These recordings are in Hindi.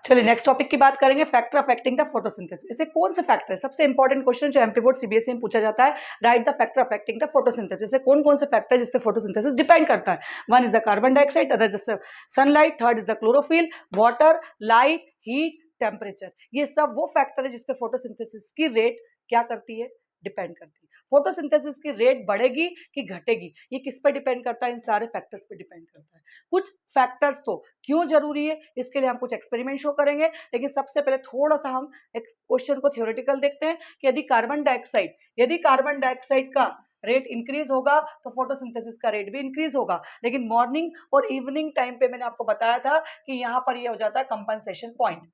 चलिए नेक्स्ट टॉपिक की बात करेंगे, फैक्टर अफेक्टिंग द फोटोसिंथेसिस। इसे कौन से फैक्टर है, सबसे इंपॉर्टेंट क्वेश्चन जो एमपी बोर्ड सीबीएसई में पूछा जाता है, right the factor affecting the photosynthesis. इसे कौन कौन से फैक्टर जिस पे फोटोसिंथेसिस डिपेंड करता है। One is the carbon dioxide, other is sunlight, third is the chlorophyll, water, light, heat, temperature. ये सब वो फैक्टर है जिसपे फोटोसिंथेसिस की रेट क्या करती है, डिपेंड करती है। फोटोसिंथेसिस की रेट बढ़ेगी कि घटेगी, ये किस पर डिपेंड करता है, इन सारे फैक्टर्स पे डिपेंड करता है। कुछ फैक्टर्स तो क्यों जरूरी है, इसके लिए हम कुछ एक्सपेरिमेंट शो करेंगे, लेकिन सबसे पहले थोड़ा सा हम एक क्वेश्चन को थ्योरेटिकल देखते हैं कि यदि कार्बन डाइऑक्साइड का रेट इंक्रीज होगा तो फोटोसिंथेसिस का रेट भी इंक्रीज होगा। लेकिन मॉर्निंग और इवनिंग टाइम पे मैंने आपको बताया था कि यहां पर ये हो जाता है कंपनसेशन पॉइंट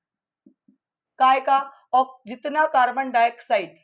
काय का, और जितना कार्बन डाइऑक्साइड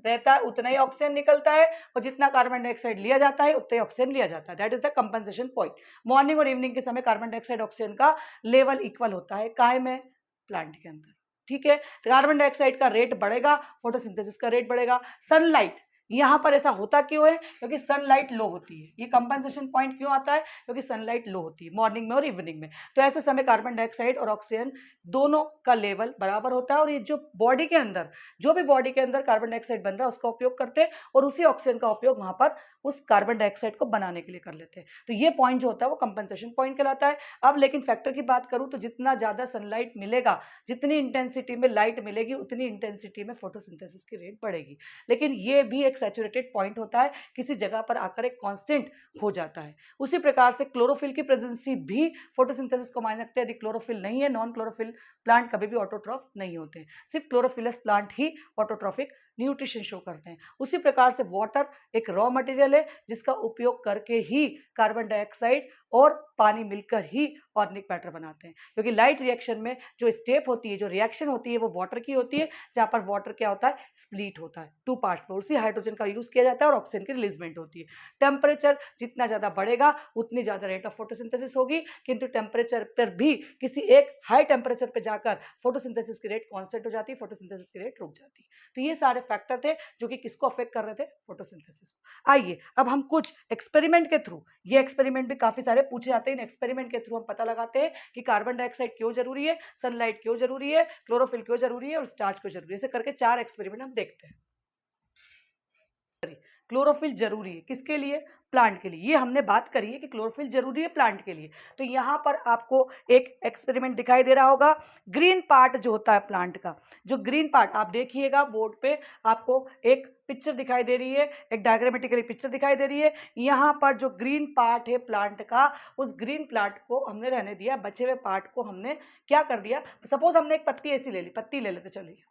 रहता है उतना ही ऑक्सीजन निकलता है, और जितना कार्बन डाइऑक्साइड लिया जाता है उतना ही ऑक्सीजन लिया जाता है। That is the compensation point. Morning और इवनिंग के समय कार्बन डाइऑक्साइड ऑक्सीजन का लेवल इक्वल होता है, काय में, प्लांट के अंदर। ठीक है, तो कार्बन डाइऑक्साइड का रेट बढ़ेगा, फोटोसिंथेसिस का रेट बढ़ेगा। सनलाइट, यहां पर ऐसा होता क्यों है, क्योंकि सनलाइट लो होती है। ये कंपनसेशन पॉइंट क्यों आता है, क्योंकि सनलाइट लो होती है मॉर्निंग में और इवनिंग में। तो ऐसे समय कार्बन डाइऑक्साइड और ऑक्सीजन दोनों का लेवल बराबर होता है, और ये जो बॉडी के अंदर कार्बन डाइऑक्साइड बन रहा है उसका उपयोग करते हैं, और उसी ऑक्सीजन का उपयोग वहां पर उस कार्बन डाइऑक्साइड को बनाने के लिए कर लेते हैं। तो ये पॉइंट जो होता है वो कंपनसेशन पॉइंट कहलाता है। अब लेकिन फैक्टर की बात करूं तो जितना ज्यादा सनलाइट मिलेगा, जितनी इंटेंसिटी में लाइट मिलेगी, उतनी इंटेंसिटी में फोटोसिंथेसिस की रेट बढ़ेगी। लेकिन ये भी एक सैचुरेटेड पॉइंट होता है, किसी जगह पर आकर एक कांस्टेंट हो जाता है। उसी प्रकार से क्लोरोफिल की प्रेजेंसी भी फोटोसिंथेसिस को मायने रखते हैं। यदि क्लोरोफिल नहीं है, नॉन क्लोरोफिल प्लांट कभी भी ऑटोट्रॉफ नहीं होते, सिर्फ क्लोरोफिलस प्लांट ही ऑटोट्रॉफिक न्यूट्रिशन शो करते हैं। उसी प्रकार से वाटर एक रॉ मटेरियल है जिसका उपयोग करके ही कार्बन डाइऑक्साइड और पानी मिलकर ही ऑर्गेनिक मैटर बनाते हैं। क्योंकि लाइट रिएक्शन में जो स्टेप होती है, जो रिएक्शन होती है, वो वाटर की होती है, जहां पर वाटर क्या होता है, स्प्लिट होता है टू पार्ट्स में, उसी हाइड्रोजन का यूज किया जाता है और ऑक्सीजन की रिलीजमेंट होती है। टेम्परेचर जितना ज्यादा बढ़ेगा उतनी ज्यादा रेट ऑफ फोटोसिंथेसिस होगी, किंतु टेम्परेचर पर भी किसी एक हाई टेम्परेचर पर जाकर फोटोसिंथेसिस की रेट कॉन्स्टेंट हो जाती है, फोटोसिंथेसिस की रेट रुक जाती है। तो ये सारे फैक्टर थे जो कि किसको अफेक्ट कर रहे थे, फोटोसिंथेसिस को। आइए अब हम कुछ एक्सपेरिमेंट के थ्रू, ये एक्सपेरिमेंट भी काफी सारे पूछे जाते हैं, इन एक्सपेरिमेंट के थ्रू हम पता लगाते हैं कि कार्बन डाइऑक्साइड क्यों जरूरी है, सनलाइट क्यों जरूरी है, क्लोरोफिल क्यों जरूरी है और स्टार्च क्यों जरूरी है। ऐसे करके 4 एक्सपेरिमेंट हम देखते हैं। क्लोरोफिल जरूरी है किसके लिए, प्लांट के लिए। ये हमने बात करी है कि क्लोरोफिल जरूरी है प्लांट के लिए। तो यहां पर आपको एक एक्सपेरिमेंट दिखाई दे रहा होगा, ग्रीन पार्ट जो होता है प्लांट का, जो ग्रीन पार्ट आप देखिएगा बोर्ड पे, आपको एक पिक्चर दिखाई दे रही है, एक डायग्रामेटिकली पिक्चर दिखाई दे रही है। यहां पर जो ग्रीन पार्ट है प्लांट का, उस ग्रीन प्लांट को हमने रहने दिया, बचे हुए पार्ट को हमने क्या कर दिया, सपोज हमने एक पत्ती ऐसी ले ली, पत्ती ले लेते, चलिए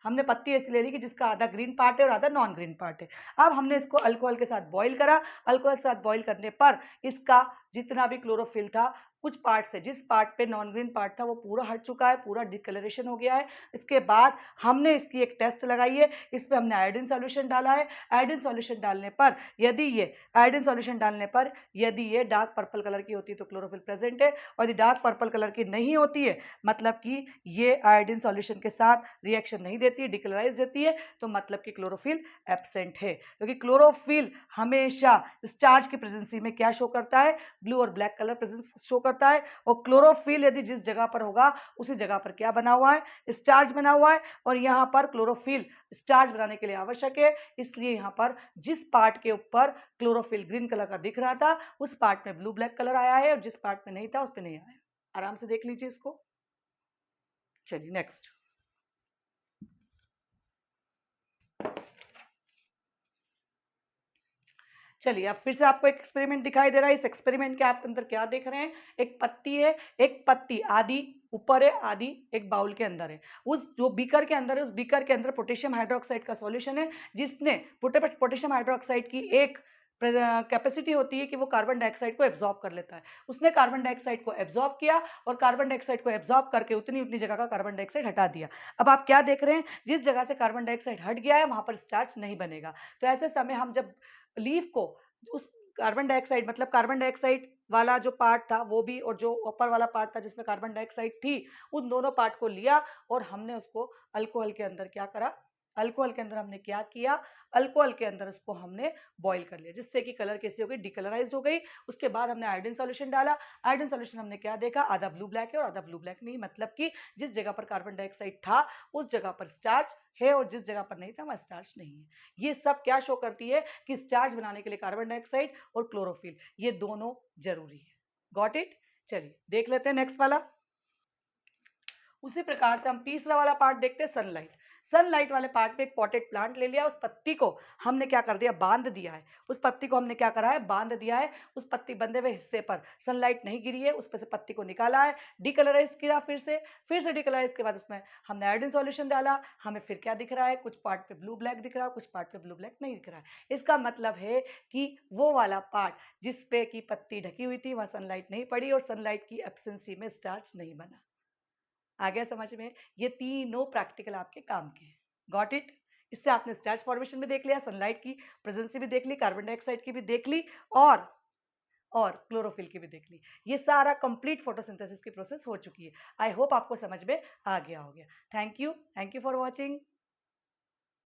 हमने पत्ती ऐसी ले ली कि जिसका आधा ग्रीन पार्ट है और आधा नॉन ग्रीन पार्ट है। अब हमने इसको अल्कोहल के साथ बॉईल करा, अल्कोहल के साथ बॉईल करने पर इसका जितना भी क्लोरोफिल था, कुछ पार्ट से, जिस पार्ट पे नॉन ग्रीन पार्ट था वो पूरा हट चुका है, पूरा डिकलरेशन हो गया है। इसके बाद हमने इसकी एक टेस्ट लगाई है, इस पर हमने आयोडीन सॉल्यूशन डाला है। आयोडीन सॉल्यूशन डालने पर यदि ये डार्क पर्पल कलर की होती है तो क्लोरोफिल प्रेजेंट है, और यदि डार्क पर्पल कलर की नहीं होती है, मतलब कि ये आयोडीन सॉल्यूशन के साथ रिएक्शन नहीं देती है, डिकलराइज देती है, तो मतलब कि क्लोरोफिल एब्सेंट है। क्योंकि क्लोरोफिल हमेशा स्टार्च की प्रेजेंसी में क्या शो करता है, ब्लू और ब्लैक कलर प्रेजेंस शो करता है। और क्लोरोफिल यदि जिस जगह पर होगा उसी जगह पर क्या बना हुआ है, स्टार्च बना हुआ है, और यहां पर क्लोरोफिल स्टार्च बनाने के लिए आवश्यक है। इसलिए यहां पर जिस पार्ट के ऊपर क्लोरोफिल ग्रीन कलर का दिख रहा था उस पार्ट में ब्लू ब्लैक कलर आया है, और जिस पार्ट में नहीं था उस पर नहीं आया। आराम से देख लीजिए इसको। चलिए नेक्स्ट। चलिए अब फिर से आपको एक एक्सपेरिमेंट दिखाई दे रहा है। इस एक्सपेरिमेंट के आप अंदर क्या देख रहे हैं, एक पत्ती है, एक पत्ती आधी ऊपर है, आधी एक बाउल के अंदर है। उस जो बीकर के अंदर है, उस बीकर के अंदर पोटेशियम हाइड्रोक्साइड का सॉल्यूशन है, जिसने पोटेशियम हाइड्रोक्साइड की एक कैपेसिटी होती है कि वो कार्बन डाइऑक्साइड को एब्जॉर्ब कर लेता है। उसने कार्बन डाइऑक्साइड को एब्जॉर्ब किया, और कार्बन डाइऑक्साइड को एब्जॉर्ब करके उतनी उतनी जगह का कार्बन डाइऑक्साइड हटा दिया। अब आप क्या देख रहे हैं, जिस जगह से कार्बन डाइऑक्साइड हट गया है वहां पर स्टार्च नहीं बनेगा। तो ऐसे समय हम जब लीफ को उस कार्बन डाइऑक्साइड, मतलब कार्बन डाइऑक्साइड वाला जो पार्ट था वो भी, और जो ऊपर वाला पार्ट था जिसमें कार्बन डाइऑक्साइड थी, उन दोनों पार्ट को लिया और हमने उसको अल्कोहल के अंदर क्या करा, अल्कोहल के अंदर हमने क्या किया, अल्कोहल के अंदर उसको हमने बॉईल कर लिया, जिससे कि कलर कैसी हो गई, डिकलराइज्ड हो गई। उसके बाद हमने आयोडीन सॉल्यूशन डाला। आयोडीन सॉल्यूशन हमने क्या देखा, आधा ब्लू ब्लैक है और आधा ब्लू ब्लैक नहीं, मतलब कि जिस जगह पर कार्बन डाइऑक्साइड था उस जगह पर स्टार्च है और जिस जगह पर नहीं था वहां स्टार्च नहीं है। ये सब क्या शो करती है कि स्टार्च बनाने के लिए कार्बन डाइऑक्साइड और क्लोरोफिल ये दोनों जरूरी है। Got it? चलिए देख लेते हैं नेक्स्ट वाला। उसी प्रकार से हम तीसरा वाला पार्ट देखते हैं, सनलाइट। सनलाइट वाले पार्ट में एक पॉटेड प्लांट ले लिया, उस पत्ती को हमने क्या कर दिया, बांध दिया है। उस पत्ती को हमने क्या करा है, बांध दिया है। उस पत्ती बंधे हुए हिस्से पर सनलाइट नहीं गिरी है, उस पर से पत्ती को निकाला है, डिकलराइज किया, फिर से डिकलराइज के बाद उसमें हमने आयोडीन सॉल्यूशन डाला। हमें फिर क्या दिख रहा है, कुछ पार्ट पे ब्लू ब्लैक दिख रहा है, कुछ पार्ट पे ब्लू ब्लैक नहीं दिख रहा है। इसका मतलब है कि वो वाला पार्ट जिस पे की पत्ती ढकी हुई थी वहां सनलाइट नहीं पड़ी और सनलाइट की एब्सेंसी में स्टार्च नहीं बना। आ गया समझ में? ये तीनों प्रैक्टिकल आपके काम के हैं। Got it? इससे आपने स्टार्च फॉर्मेशन भी देख लिया, सनलाइट की प्रेजेंसी भी देख ली, कार्बन डाइऑक्साइड की भी देख ली और क्लोरोफिल की भी देख ली। ये सारा कंप्लीट फोटोसिंथेसिस की प्रोसेस हो चुकी है। आई होप आपको समझ में आ गया हो गया। Thank you for watching.